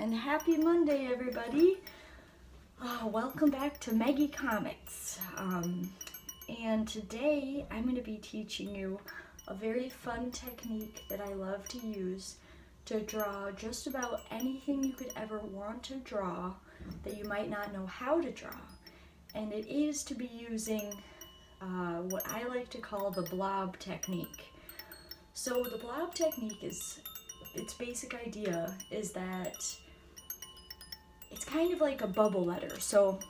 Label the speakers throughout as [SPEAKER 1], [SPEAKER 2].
[SPEAKER 1] and happy Monday, everybody. Welcome back to Meggiecomix. And today I'm going to be teaching you a very fun technique that I love to use to draw just about anything you could ever want to draw that you might not know how to draw. And it is to be using what I like to call the blob technique. So the blob technique is, its basic idea is that it's kind of like a bubble letter. So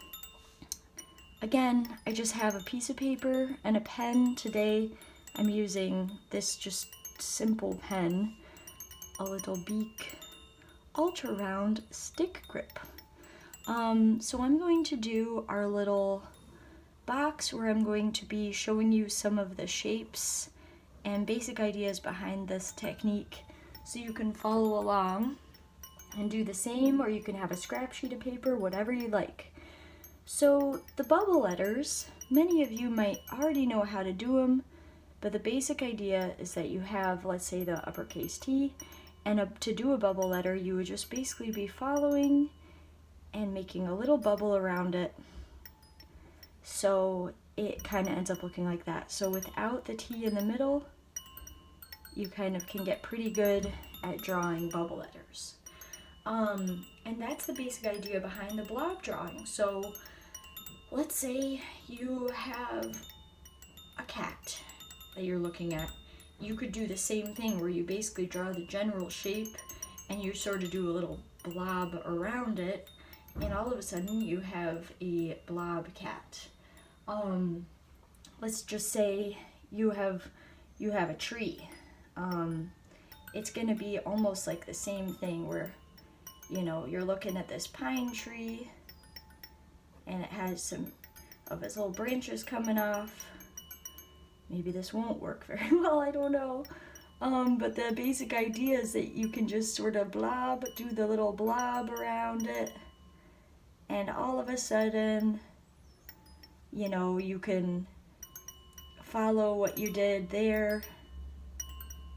[SPEAKER 1] again, I just have a piece of paper and a pen. Today I'm using this just simple pen, a little Bic ultra round stick grip. So I'm going to do our little box where I'm going to be showing you some of the shapes and basic ideas behind this technique so you can follow along and do the same, or you can have a scrap sheet of paper, whatever you like. So the bubble letters, many of you might already know how to do them, but the basic idea is that you have, let's say, the uppercase T, and to do a bubble letter you would just basically be following and making a little bubble around it, so it kind of ends up looking like that. So without the T in the middle, you kind of can get pretty good at drawing bubble letters. And that's the basic idea behind the blob drawing. So let's say you have a cat that you're looking at. You could do the same thing where you basically draw the general shape and you sort of do a little blob around it, and all of a sudden you have a blob cat. Let's just say you have a tree. It's gonna be almost like the same thing where, you know, you're looking at this pine tree and it has some of its little branches coming off. Maybe this won't work very well, I don't know. But the basic idea is that you can just sort of do the little blob around it, and all of a sudden, you know, you can follow what you did there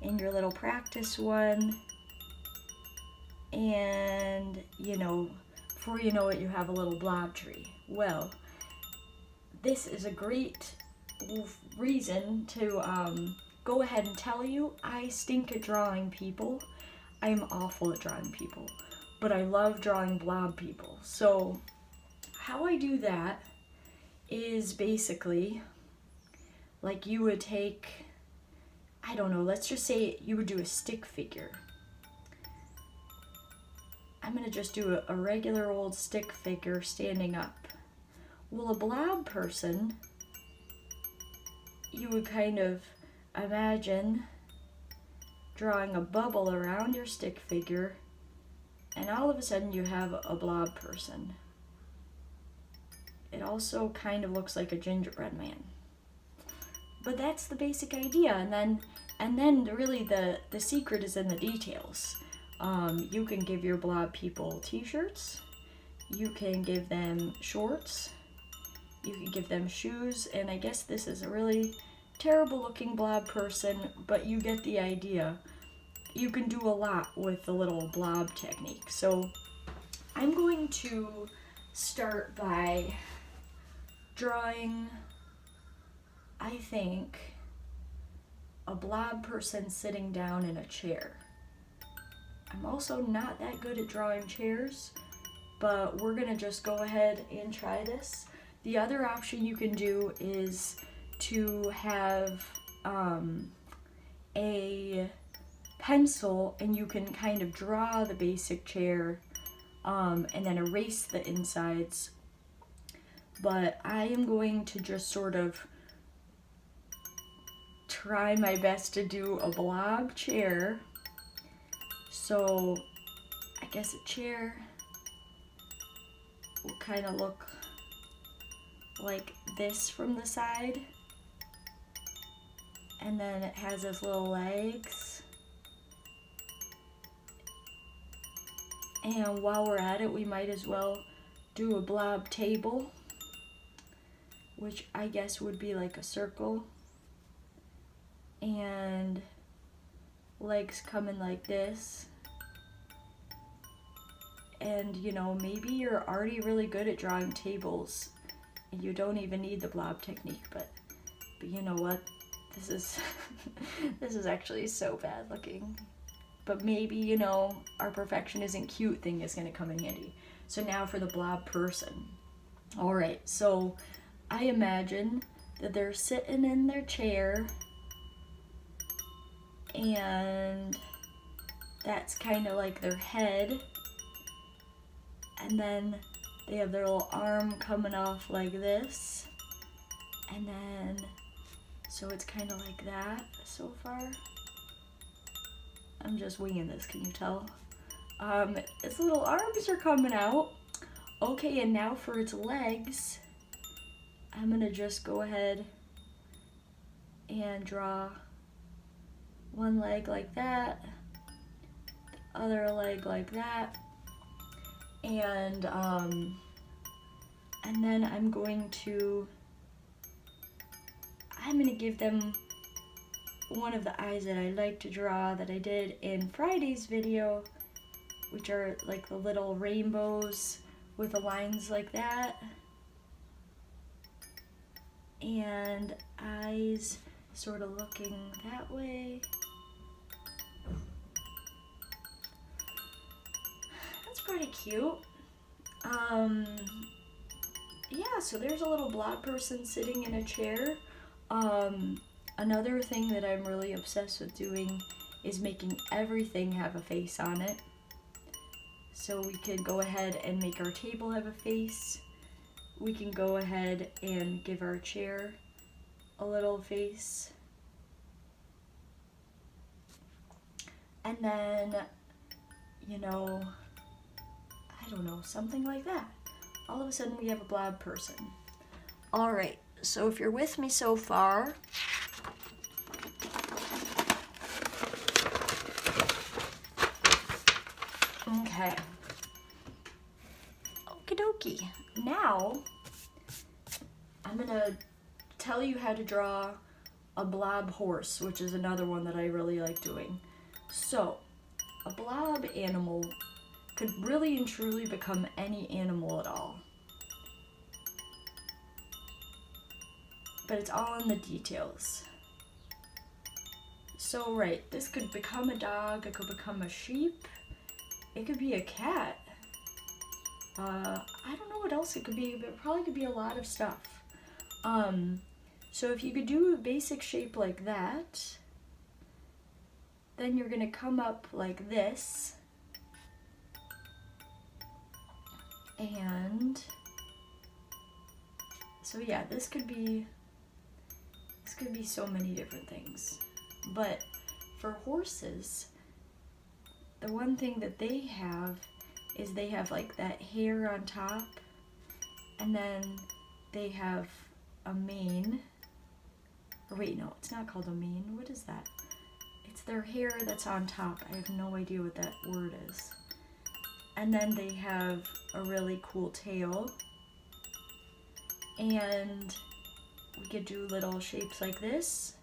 [SPEAKER 1] in your little practice one, and you know, before you know it, you have a little blob tree. Well, this is a great reason to go ahead and tell you I stink at drawing people. I'm awful at drawing people, but I love drawing blob people. So how I do that is basically like you would take, I don't know, let's just say you would do a stick figure. I'm gonna just do a regular old stick figure standing up. Well, a blob person, you would kind of imagine drawing a bubble around your stick figure, and all of a sudden you have a blob person. It also kind of looks like a gingerbread man. But that's the basic idea, and then really the secret is in the details. You can give your blob people t-shirts, you can give them shorts, you can give them shoes, and I guess this is a really terrible looking blob person, but you get the idea. You can do a lot with the little blob technique. So I'm going to start by drawing, I think, a blob person sitting down in a chair. I'm also not that good at drawing chairs, but we're gonna just go ahead and try this. The other option you can do is to have a pencil, and you can kind of draw the basic chair and then erase the insides. But I am going to just sort of try my best to do a blob chair. So I guess a chair will kind of look like this from the side, and then it has its little legs. And while we're at it, we might as well do a blob table, which I guess would be like a circle, and legs coming like this, and you know, maybe you're already really good at drawing tables and you don't even need the blob technique, but you know what? This is this is actually so bad looking. But maybe, you know, our perfection isn't cute thing is going to come in handy. So now for the blob person. All right, so I imagine that they're sitting in their chair and that's kind of like their head, and then they have their little arm coming off like this, and then so it's kind of like that so far. I'm just winging this, can you tell? Its little arms are coming out. Okay, and now for its legs, I'm gonna just go ahead and draw one leg like that, the other leg like that, and then I'm gonna give them one of the eyes that I like to draw that I did in Friday's video, which are like the little rainbows with the lines like that, and eyes sort of looking that way. That's pretty cute. Yeah, so there's a little blob person sitting in a chair. Another thing that I'm really obsessed with doing is making everything have a face on it. So we could go ahead and make our table have a face. We can go ahead and give our chair a little face. And then, you know, I don't know, something like that. All of a sudden we have a blob person. All right, so if you're with me so far, okay. Okie dokie. Now, I'm gonna tell you how to draw a blob horse, which is another one that I really like doing. So, a blob animal could really and truly become any animal at all. But it's all in the details. So, right, this could become a dog, it could become a sheep, it could be a cat. I don't know what else it could be, but it probably could be a lot of stuff. So if you could do a basic shape like that, then you're gonna come up like this, and so yeah, this could be so many different things. But for horses, the one thing that they have is they have like that hair on top, and then they have a mane. Or wait, no, it's not called a mane. What is that? It's their hair that's on top. I have no idea what that word is. And then they have a really cool tail. And we could do little shapes like this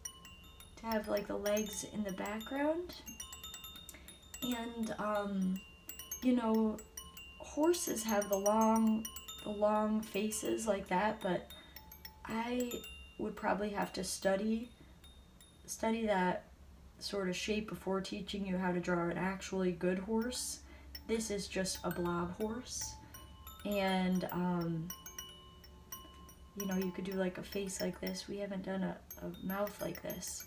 [SPEAKER 1] to have like the legs in the background. And you know, horses have the long faces like that, but I would probably have to study that sort of shape before teaching you how to draw an actually good horse. This is just a blob horse, and you know, you could do like a face like this. We haven't done a mouth like this,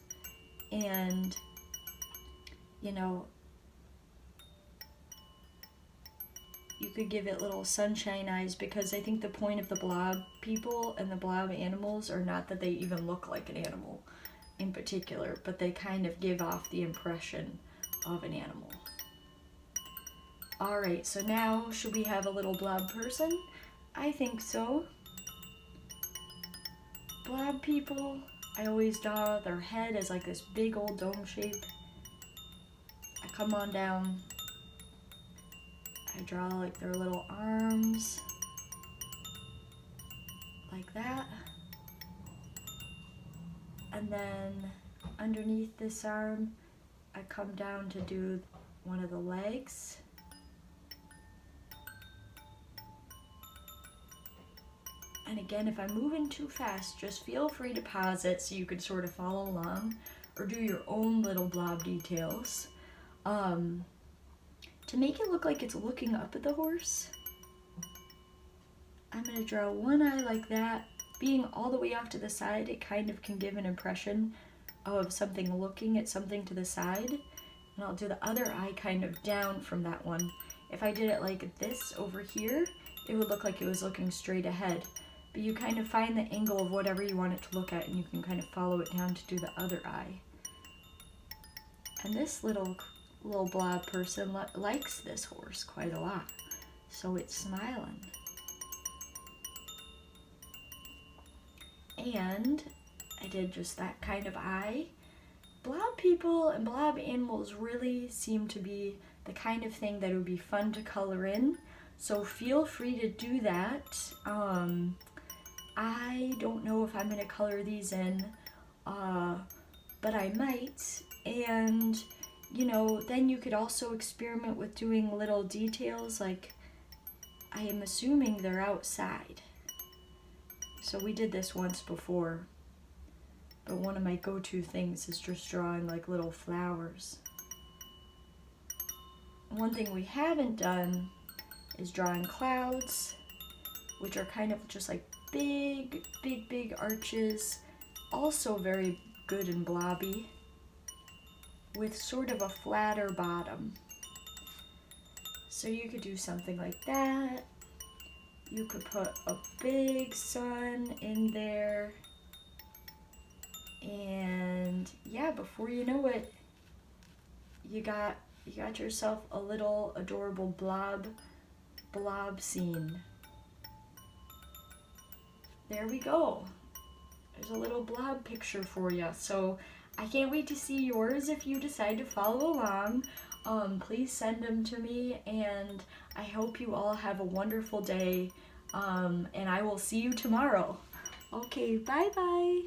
[SPEAKER 1] and you know, you could give it little sunshine eyes, because I think the point of the blob people and the blob animals are not that they even look like an animal in particular, but they kind of give off the impression of an animal. Alright, so now should we have a little blob person? I think so. Blob people, I always draw their head as like this big old dome shape. I come on down. I draw like their little arms, like that. And then underneath this arm, I come down to do one of the legs. And again, if I'm moving too fast, just feel free to pause it so you can sort of follow along or do your own little blob details. To make it look like it's looking up at the horse, I'm going to draw one eye like that. Being all the way off to the side, it kind of can give an impression of something looking at something to the side. And I'll do the other eye kind of down from that one. If I did it like this over here, it would look like it was looking straight ahead. But you kind of find the angle of whatever you want it to look at, and you can kind of follow it down to do the other eye. And this little blob person likes this horse quite a lot, so it's smiling. And I did just that kind of eye. Blob people and blob animals really seem to be the kind of thing that would be fun to color in, so feel free to do that. I don't know if I'm going to color these in, but I might. And you know, then you could also experiment with doing little details, like I am assuming they're outside. So we did this once before, but one of my go-to things is just drawing like little flowers. One thing we haven't done is drawing clouds, which are kind of just like big arches, also very good and blobby, with sort of a flatter bottom. So you could do something like that. You could put a big sun in there. And yeah, before you know it, you got yourself a little adorable blob scene. There we go. There's a little blob picture for you. So I can't wait to see yours if you decide to follow along. Please send them to me, and I hope you all have a wonderful day, and I will see you tomorrow. Okay, bye-bye.